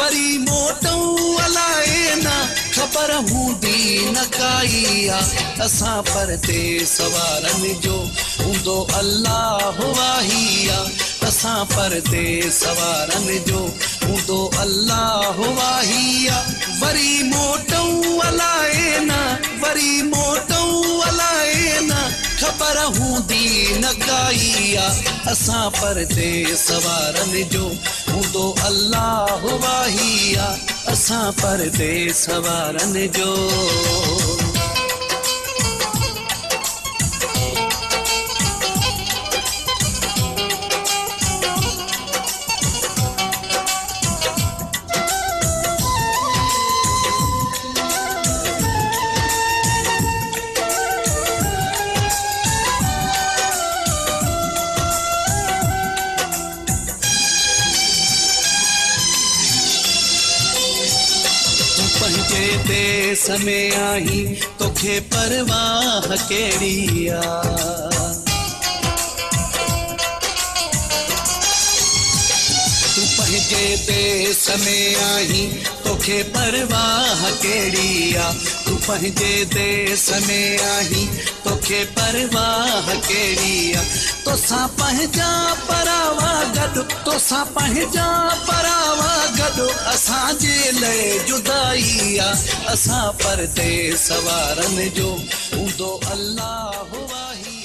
वरी मोटऊं अलाए न ख़बर हूंदी न काई आहे असां परदेस वारनि जो हूंदो अल्लाह वाही आहे असां परदेस वारनि जो हूंदो अल्लाह वाही आहे वरी मोटऊं अलाए न वरी मोटऊं अलाए न ख़बर हूंदी न काई आहे असां परदेस वारनि जो हूंदो अल्लाह वाही आहे असां परदेस वारनि जो पंहिंजे देस में आहीं तोखे परवाह कहिड़ी आहे तूं पंहिंजे देस में आहीं तोखे परवाह कहिड़ी आहे तूं पंहिंजे देस में आहीं तोखे परवाह कहिड़ी आहे तोसां पंहिंजा परावा गॾु तोसां पंहिंजा परावा गॾु असांजे लाइ जुदाई आहे असां परदेस वारनि जो हूंदो अल्लाह वाही